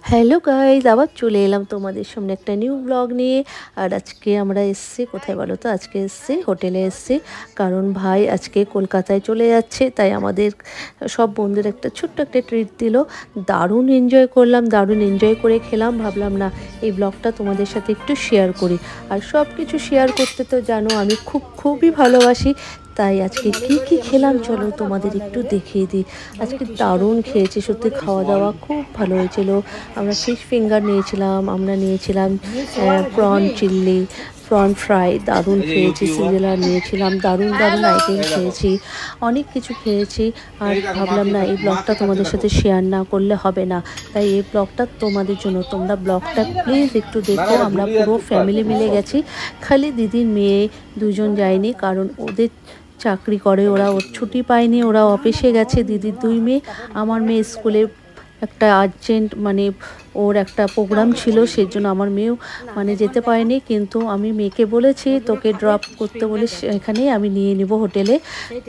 Hello guys, আবার চলে এলাম তোমাদের সামনে একটা নিউ ব্লগ নিয়ে। আর আজকে আমরা এসেছি কোথায় বলো তো? আজকে এসেছি হোটেলে এসেছি, কারণ ভাই আজকে কলকাতায় চলে যাচ্ছে। তাই আমাদের সব বন্ধুদের একটা ছোট্ট একটা ট্রিট দিল। দারুণ এনজয় করলাম, দারুণ এনজয় করে খেলাম। ভাবলাম না এই ব্লগটা তোমাদের সাথে একটু শেয়ার করি। আর সব কিছু শেয়ার করতে তো জানো আমি খুবই ভালোবাসি। তাই আজকে কি খেলাম চলো তোমাদের একটু দেখিয়ে দিই। আজকে দারুণ খেয়েছি, সত্যি খাওয়া দাওয়া খুব ভালো হয়েছিল। আমরা ফিশ ফিঙ্গার নিয়েছিলাম, আমরা নিয়েছিলাম প্রন চিল্লি, প্রন ফ্রাই, দারুণ খেয়েছি। সিঙ্গেলার নিয়েছিলাম, দারুণ আইটেম খেয়েছি, অনেক কিছু খেয়েছি। আর ভাবলাম না এই ব্লগটা তোমাদের সাথে শেয়ার না করলে হবে না। তাই এই ব্লগটা তোমাদের জন্য, তোমরা ব্লগটা প্লিজ একটু দেখো। আমরা পুরো ফ্যামিলি মিলে গেছি, খালি দিদির মেয়ে দুজন যায়নি, কারণ ওদের চাকরি করে, ওরা ছুটি পায়নি, ওরা অফিসে গেছে। দিদির দুই মেয়ে, আমার মেয়ে স্কুলে একটা আর্জেন্ট মানে ওর একটা প্রোগ্রাম ছিল, সেই জন্য আমার মেয়েও মানে যেতে পারেনি। কিন্তু আমি মেয়েকে বলেছি তোকে ড্রপ করতে বলে এখানেই আমি নিয়ে নিব হোটেলে।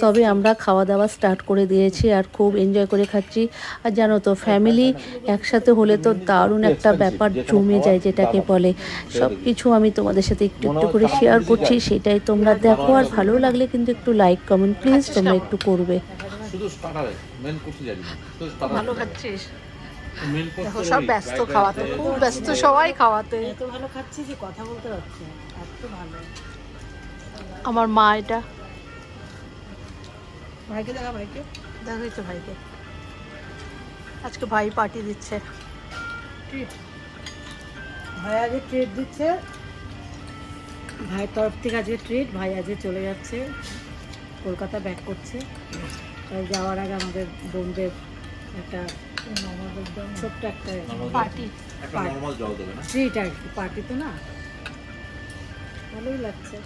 তবে আমরা খাওয়া দাওয়া স্টার্ট করে দিয়েছি আর খুব এনজয় করে খাচ্ছি। আর জানো তো ফ্যামিলি একসাথে হলে তো দারুণ একটা ব্যাপার জমে যায়, যেটাকে বলে। সব কিছু আমি তোমাদের সাথে একটু করে শেয়ার করছি, সেটাই তোমরা দেখো। আর ভালো লাগলে কিন্তু একটু লাইক কমেন্ট প্লিজ তোমরা একটু করবে। ভালো খাচ্ছিস? দেখো সব ব্যস্ত খাওয়াতে, খুব ব্যস্ত সবাই খাওয়াতে। এত ভালো খাচ্ছি যে কথা বলতে পারছি না, এত ভালো। আমার মা এটা ভাইকে দেখা, ভাইকে দেখোই তো, ভাইকে আজকে ভাই পার্টি দিচ্ছে। ভাই আজকে ট্রিট দিচ্ছে, ভাইয়ের তরফ থেকে আজকে ট্রিট। ভাই আজকে চলে যাচ্ছে, কলকাতা ব্যাক করছে। তাই যাওয়ার আগে আমাদের বোনদের একটা ছোট্ট একটা পার্টি, ট্রিট আর কি, পার্টি তো না, ভালোই লাগছে।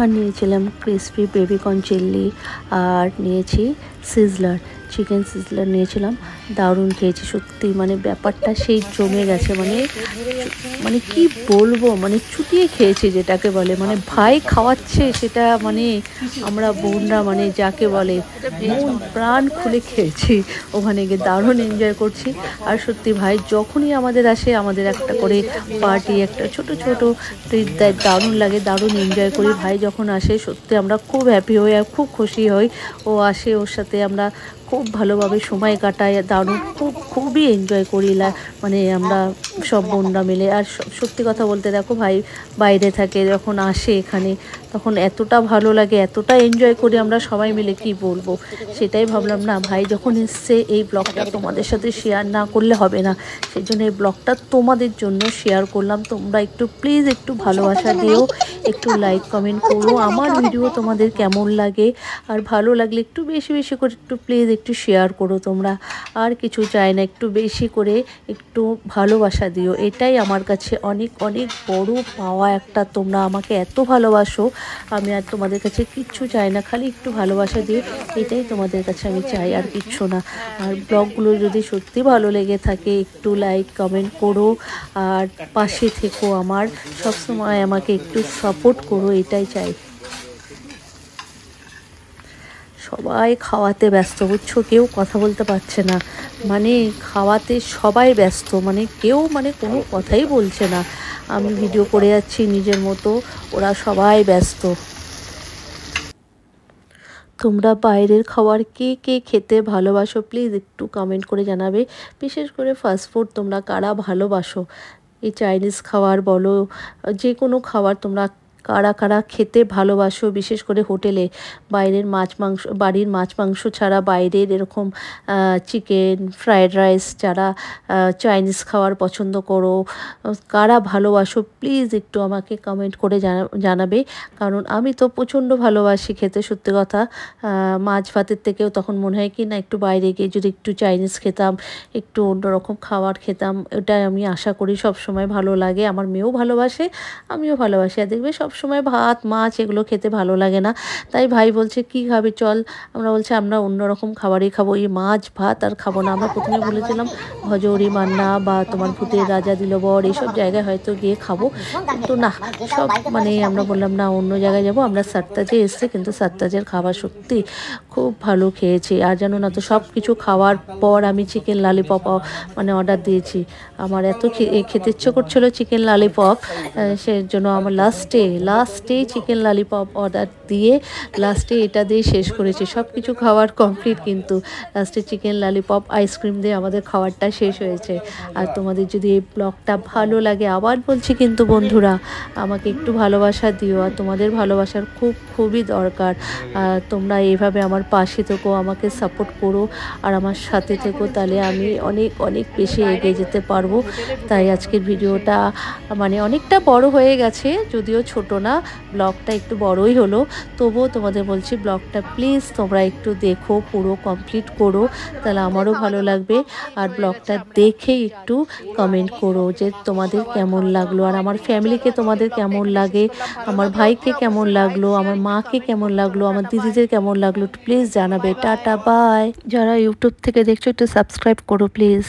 আর নিয়েছিলাম ক্রিসপি বেবিকর্ন চিল্লি, আর নিয়েছি সিজলার, চিকেন সিজলার নিয়েছিলাম। দারুণ খেয়েছি সত্যি, মানে ব্যাপারটা সেই জমে গেছে। মানে কি বলবো, মানে চুটিয়ে খেয়েছি যেটাকে বলে। মানে ভাই খাওয়াচ্ছে সেটা, মানে আমরা বোনরা মানে যাকে বলে মন প্রাণ খুলে খেয়েছি। ওখানে গিয়ে দারুণ এনজয় করছি। আর সত্যি ভাই যখনই আমাদের আসে, আমাদের একটা করে পার্টি, একটা ছোট ট্রিট দেয়, দারুণ লাগে, দারুণ এনজয় করি। ভাই যখন আসে সত্যি আমরা খুব হ্যাপি হই আর খুব খুশি হই। ও আসে, ওর সাথে আমরা খুব ভালোভাবে সময় কাটাই, দারুণ খুবই এনজয় করি। মানে আমরা সব বোনরা মিলে। আর সত্যি কথা বলতে দেখো ভাই বাইরে থাকে, যখন আসে এখানে তখন এতটা ভালো লাগে, এতটা এনজয় করি আমরা সবাই মিলে, কি বলবো। সেটাই ভাবলাম না ভাই যখন এসছে এই ব্লগটা তোমাদের সাথে শেয়ার না করলে হবে না, সেই জন্য এই ব্লগটা তোমাদের জন্য শেয়ার করলাম। তোমরা একটু প্লিজ একটু ভালোবাসা দিও, একটু লাইক কমেন্ট করো। আমার ভিডিও তোমাদের কেমন লাগে, আর ভালো লাগলে একটু বেশি করে একটু প্লিজ একটু শেয়ার করো তোমরা। আর কিছু চাই না, একটু বেশি করে একটু ভালোবাসা দিও, এটাই আমার কাছে অনেক বড় পাওয়া একটা। তোমরা আমাকে এত ভালোবাসো, আমি আর তোমাদের কাছে কিচ্ছু চাই না, খালি একটু ভালোবাসা দিও, এটাই তোমাদের কাছে আমি চাই, আর কিচ্ছু না। আর ব্লগগুলো যদি সত্যি ভালো লেগে থাকে একটু লাইক কমেন্ট করো, আর পাশে থেকো, আমার সবসময় আমাকে একটু সাপোর্ট করো, এটাই চাই। সবাই খাওয়াতে ব্যস্ত, বুঝছো, কেউ কথা বলতে পারছে না। মানে খাওয়াতে সবাই ব্যস্ত, মানে কেউ মানে কোনো কথাই বলছে না। আমি ভিডিও করে যাচ্ছি নিজের মতো, ওরা সবাই ব্যস্ত। তোমরা বাইরের খাবার কে খেতে ভালোবাসো প্লিজ একটু কমেন্ট করে জানাবে। বিশেষ করে ফাস্টফুড তোমরা কারা ভালোবাসো, এই চাইনিজ খাবার বলো, যে কোনো খাবার তোমরা কারা খেতে ভালোবাসো। বিশেষ করে হোটেলে বাইরের মাছ মাংস, বাড়ির মাছ মাংস ছাড়া বাইরের এরকম চিকেন ফ্রায়েড রাইস, যারা চাইনিজ খাবার পছন্দ করো, কারা ভালোবাসো প্লিজ একটু আমাকে কমেন্ট করে জানাবে। কারণ আমি তো প্রচণ্ড ভালোবাসি খেতে, সত্যি কথা। মাছ ভাতের থেকেও তখন মনে হয় কি না একটু বাইরে গিয়ে যদি একটু চাইনিজ খেতাম, একটু অন্যরকম খাবার খেতাম, ওটাই আমি আশা করি। সব সময় ভালো লাগে, আমার মেয়েও ভালোবাসে, আমিও ভালোবাসি। আর দেখবে সব সব সময় ভাত মাছ এগুলো খেতে ভালো লাগে না। তাই ভাই বলছে কি খাবি চল, আমরা বলছি আমরা অন্যরকম খাবারই খাবো, এই মাছ ভাত আর খাবো না। আমরা প্রথমে বলেছিলাম ভজৌরি মান্না বা তোমার ভূতের রাজা দিল বর এইসব জায়গায় হয়তো গিয়ে খাবো, কিন্তু না সব মানে আমরা বললাম না অন্য জায়গায় যাবো। আমরা সাত্তাজে এসেছি, কিন্তু সাত্তাজের খাবার সত্যি খুব ভালো খেয়েছি। আর জানো না তো সব কিছু খাওয়ার পর আমি চিকেন ললিপপ মানে অর্ডার দিয়েছি। আমার এত খেতে ইচ্ছে করছিল চিকেন ললিপপ, সেই জন্য আমার লাস্টে চিকেন ললিপপ অর্ডার দিয়ে লাস্টে এটা দিয়ে শেষ করেছি। সব কিছু খাওয়ার কমপ্লিট, কিন্তু লাস্টে চিকেন ললিপপ আইসক্রিম দিয়ে আমাদের খাবারটা শেষ হয়েছে। আর তোমাদের যদি এই ব্লগটা ভালো লাগে, আবার বলছি কিন্তু বন্ধুরা আমাকে একটু ভালোবাসা দিও, আর তোমাদের ভালোবাসার খুবই দরকার। তোমরা এইভাবে আমার পাশে থেকো, আমাকে সাপোর্ট করো আর আমার সাথে থেকো, তাহলে আমি অনেক বেশি এগিয়ে যেতে পারবো। তাই আজকের ভিডিওটা মানে অনেকটা বড় হয়ে গেছে, যদিও ছোট না, ব্লগটা একটু বড়ই হলো, তবুও তোমাদের বলছি ব্লগটা প্লিজ তোমরা একটু দেখো, পুরো কমপ্লিট করো, তাহলে আমারও ভালো লাগবে। আর ব্লগটা দেখে একটু কমেন্ট করো যে তোমাদের কেমন লাগলো, আর আমার ফ্যামিলিকে তোমাদের কেমন লাগে, আমার ভাইকে কেমন লাগলো, আমার মাকে কেমন লাগলো, আমার দিদিদের কেমন লাগলো, প্লিজ জানাবে। Tata bye. যারা ইউটিউব থেকে দেখছো একটু সাবস্ক্রাইব করো প্লিজ।